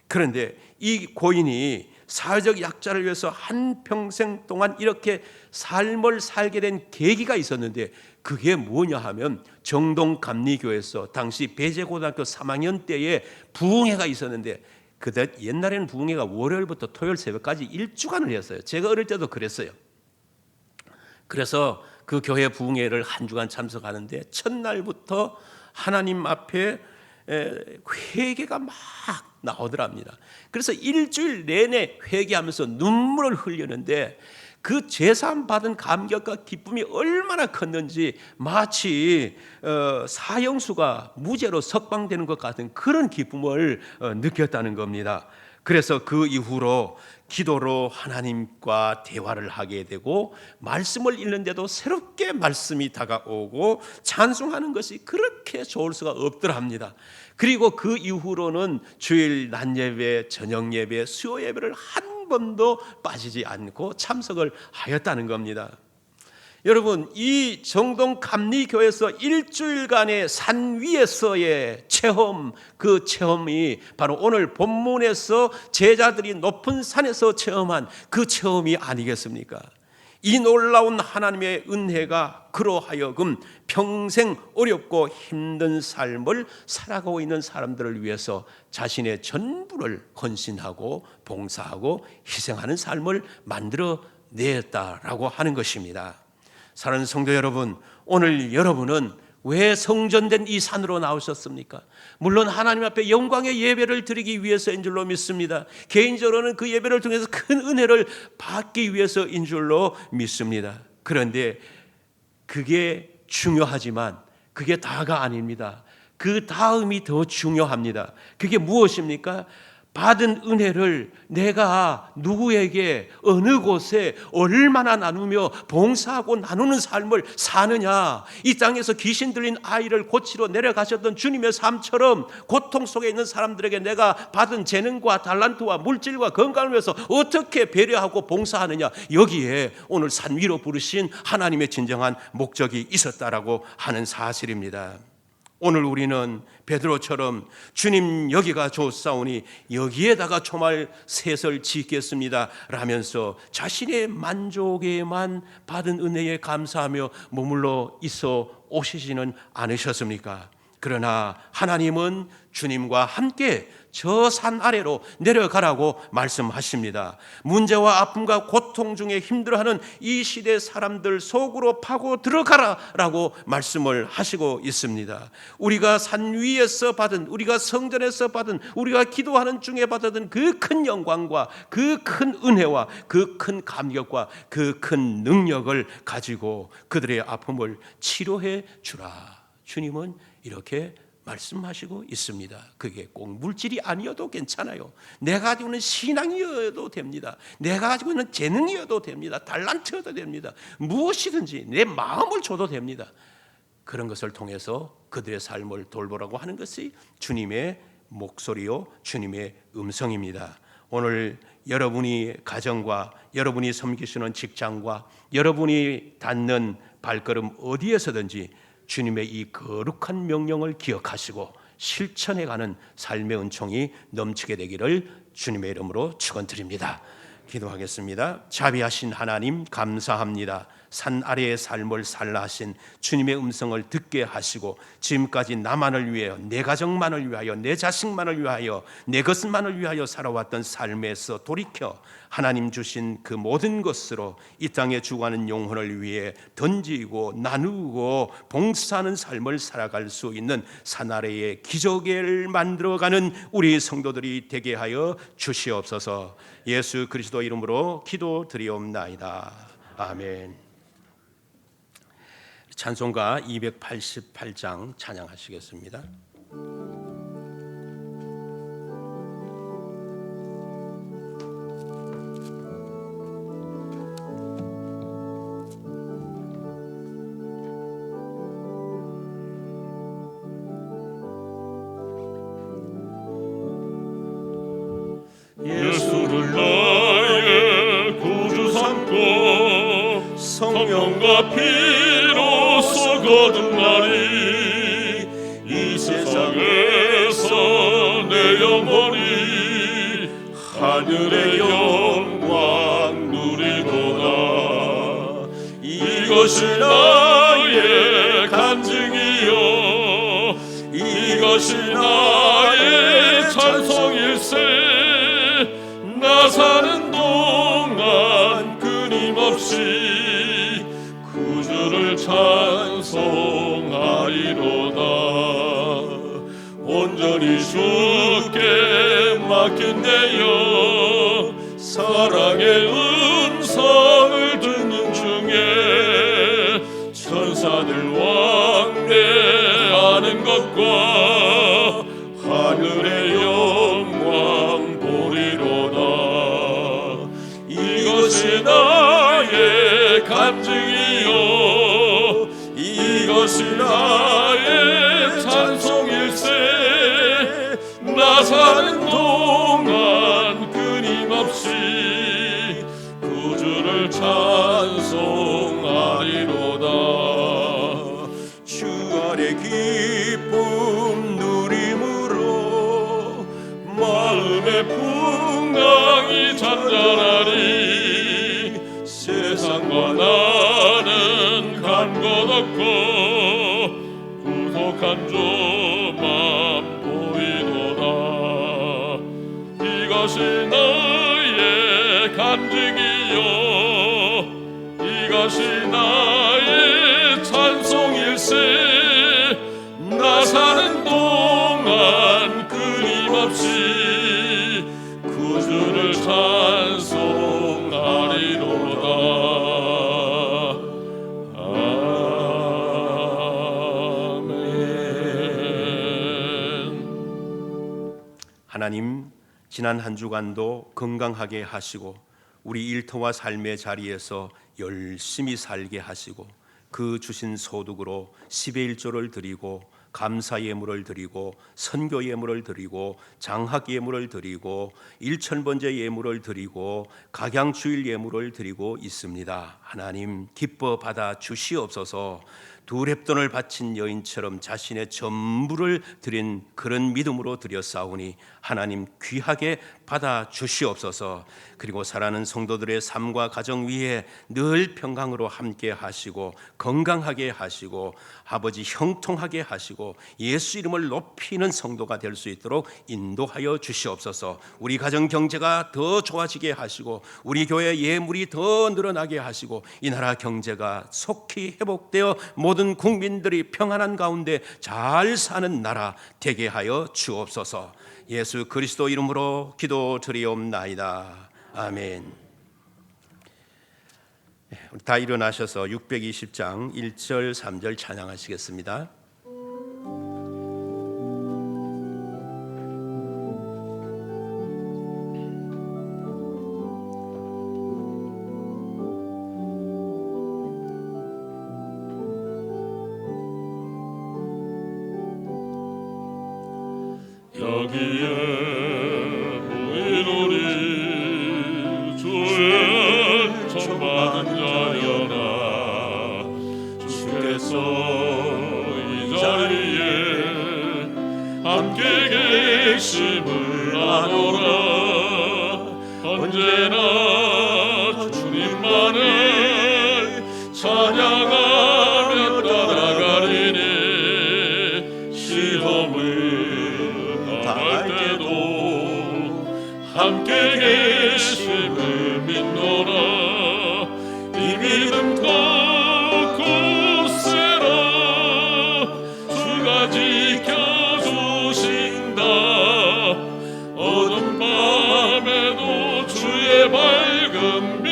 그런데 이 고인이 사회적 약자를 위해서 한평생 동안 이렇게 삶을 살게 된 계기가 있었는데 그게 뭐냐 하면 정동 감리교에서 당시 배제고등학교 3학년 때에 부흥회가 있었는데 그때 옛날에는 부흥회가 월요일부터 토요일 새벽까지 1주간을 했어요. 제가 어릴 때도 그랬어요. 그래서 그 교회 부흥회를 한 주간 참석하는데 첫날부터 하나님 앞에 회개가 막 나오더랍니다. 그래서 일주일 내내 회개하면서 눈물을 흘리는데 그 제사함 받은 감격과 기쁨이 얼마나 컸는지 마치 사형수가 무죄로 석방되는 것 같은 그런 기쁨을 느꼈다는 겁니다. 그래서 그 이후로 기도로 하나님과 대화를 하게 되고 말씀을 읽는데도 새롭게 말씀이 다가오고 찬송하는 것이 그렇게 좋을 수가 없더랍니다. 그리고 그 이후로는 주일 낮 예배, 저녁 예배, 수요 예배를 한 번도 빠지지 않고 참석을 하였다는 겁니다. 여러분 이 정동 감리교에서 일주일간의 산 위에서의 체험, 그 체험이 바로 오늘 본문에서 제자들이 높은 산에서 체험한 그 체험이 아니겠습니까? 이 놀라운 하나님의 은혜가 그로 하여금 평생 어렵고 힘든 삶을 살아가고 있는 사람들을 위해서 자신의 전부를 헌신하고 봉사하고 희생하는 삶을 만들어 냈다라고 하는 것입니다. 사랑하는 성도 여러분, 오늘 여러분은 왜 성전된 이 산으로 나오셨습니까? 물론 하나님 앞에 영광의 예배를 드리기 위해서인 줄로 믿습니다. 개인적으로는 그 예배를 통해서 큰 은혜를 받기 위해서인 줄로 믿습니다. 그런데 그게 중요하지만 그게 다가 아닙니다. 그 다음이 더 중요합니다. 그게 무엇입니까? 받은 은혜를 내가 누구에게 어느 곳에 얼마나 나누며 봉사하고 나누는 삶을 사느냐. 이 땅에서 귀신 들린 아이를 고치러 내려가셨던 주님의 삶처럼 고통 속에 있는 사람들에게 내가 받은 재능과 달란트와 물질과 건강을 위해서 어떻게 배려하고 봉사하느냐. 여기에 오늘 산 위로 부르신 하나님의 진정한 목적이 있었다라고 하는 사실입니다. 오늘 우리는 베드로처럼 주님 여기가 좋사오니 여기에다가 초말 셋을 짓겠습니다 라면서 자신의 만족에만 받은 은혜에 감사하며 머물러 있어 오시지는 않으셨습니까? 그러나 하나님은 주님과 함께 저 산 아래로 내려가라고 말씀하십니다. 문제와 아픔과 고통 중에 힘들어하는 이 시대 사람들 속으로 파고 들어가라라고 말씀을 하시고 있습니다. 우리가 산 위에서 받은, 우리가 성전에서 받은, 우리가 기도하는 중에 받았던 그 큰 영광과 그 큰 은혜와 그 큰 감격과 그 큰 능력을 가지고 그들의 아픔을 치료해 주라. 주님은 이렇게 말씀하시고 있습니다. 그게 꼭 물질이 아니어도 괜찮아요. 내가 가지고 있는 신앙이어도 됩니다. 내가 가지고 있는 재능이어도 됩니다. 달란트여도 됩니다. 무엇이든지 내 마음을 줘도 됩니다. 그런 것을 통해서 그들의 삶을 돌보라고 하는 것이 주님의 목소리요, 주님의 음성입니다. 오늘 여러분이 가정과 여러분이 섬기시는 직장과 여러분이 닿는 발걸음 어디에서든지 주님의 이 거룩한 명령을 기억하시고 실천해가는 삶의 은총이 넘치게 되기를 주님의 이름으로 축원드립니다. 기도하겠습니다. 자비하신 하나님 감사합니다. 산 아래의 삶을 살라 하신 주님의 음성을 듣게 하시고 지금까지 나만을 위하여, 내 가정만을 위하여, 내 자식만을 위하여, 내 것만을 위하여 살아왔던 삶에서 돌이켜 하나님 주신 그 모든 것으로 이 땅에 죽어가는 영혼을 위해 던지고 나누고 봉사하는 삶을 살아갈 수 있는 산 아래의 기적을 만들어가는 우리 성도들이 되게 하여 주시옵소서. 예수 그리스도 이름으로 기도드리옵나이다. 아멘. 찬송가 288장 찬양하시겠습니다. 예수를 나의 구주 삼고 성령과 피로써 거듭 나리 이 세상에서 내 영혼이 하늘의 영광 누리도다. 이것이 나의 간증이요 이것이 나의 찬송일세. 나 사는 동안 끊임없이 구주를 찬송하리로다. 온전히 주께 맡긴 내 영 사랑의 음성을 듣는 중에 천사들 왕래하는 것과 하늘의 영광 보리로다. 이것이 나의 간증이요 이것이 나의 찬송일세. 나 사는 동안 끊임없이 구주를 찬송하리로다. 주 안의 기쁨 누림으로 마음의 풍랑이 잔잔하리. 세상과 나는 간 것 없고 구속한 조만 보이도다. 이것이 나의 간증이요 이것이 나의 찬송일세. 지난 한 주간도 건강하게 하시고 우리 일터와 삶의 자리에서 열심히 살게 하시고 그 주신 소득으로 10의 1조를 드리고 감사 예물을 드리고 선교 예물을 드리고 장학 예물을 드리고 일천번제 예물을 드리고 각양 주일 예물을 드리고 있습니다. 하나님 기뻐 받아 주시옵소서. 두 렙돈을 바친 여인처럼 자신의 전부를 드린 그런 믿음으로 드렸사오니 하나님 귀하게 받아 주시옵소서. 그리고 사랑하는 성도들의 삶과 가정 위에 늘 평강으로 함께 하시고 건강하게 하시고 아버지 형통하게 하시고 예수 이름을 높이는 성도가 될 수 있도록 인도하여 주시옵소서. 우리 가정 경제가 더 좋아지게 하시고 우리 교회 예물이 더 늘어나게 하시고 이 나라 경제가 속히 회복되어 모든 국민들이 평안한 가운데 잘 사는 나라 되게 하여 주옵소서. 예수 그리스도 이름으로 기도드리옵나이다. 아멘. 우리 다 일어나셔서 620장 1절 3절 찬양하시겠습니다. 여기에 모인 우리 주의 청받은 자여라. 주께서 이 자리에 함께 계심을 아노라. 언제나 주님만을 찬양하며 따라가리니 시험을 당할 때도 함께 계심을 믿노라. 이 믿음 더 굳세라. 주가 지켜주신다. 어둠 밤에도 주의 밝은 빛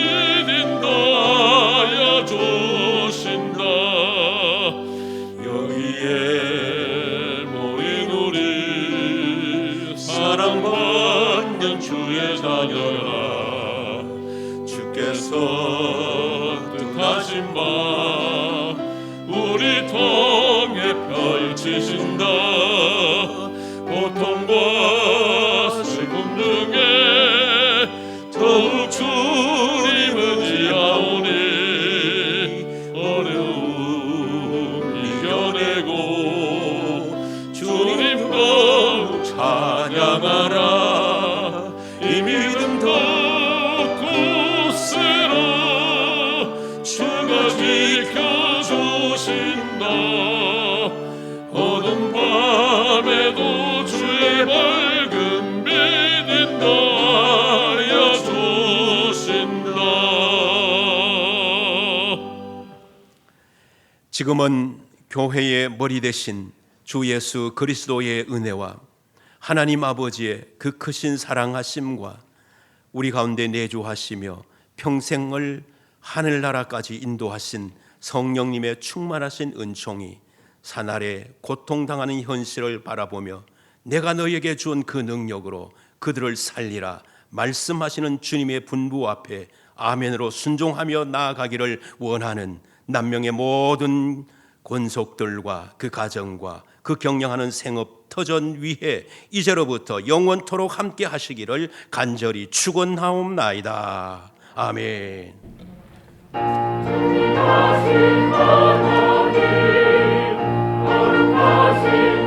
인도하여 주신다. 여기에 모인 우리 사랑받는 주의 자녀라. 주께서 뜻하신 바 우리 통해 펼치신다. 고통과 슬픔 중에 더욱 주님 의지하오니 어려움 이겨내고 주님 더욱 찬양하라. 이 믿음 더 굳세라. 주가 지켜주신다. 어둠 밤에도 주의 밝은 빛 인도하여 주신다. 지금은 교회의 머리 대신 주 예수 그리스도의 은혜와 하나님 아버지의 그 크신 사랑하심과 우리 가운데 내주하시며 평생을 하늘나라까지 인도하신 성령님의 충만하신 은총이 사날에 고통당하는 현실을 바라보며 내가 너에게 준 그 능력으로 그들을 살리라 말씀하시는 주님의 분부 앞에 아멘으로 순종하며 나아가기를 원하는 남명의 모든 권속들과 그 가정과 그 경영하는 생업 터전 위에 이제로부터 영원토록 함께 하시기를 간절히 축원하옵나이다. 아멘. 주님 하신 하나님 거룩하신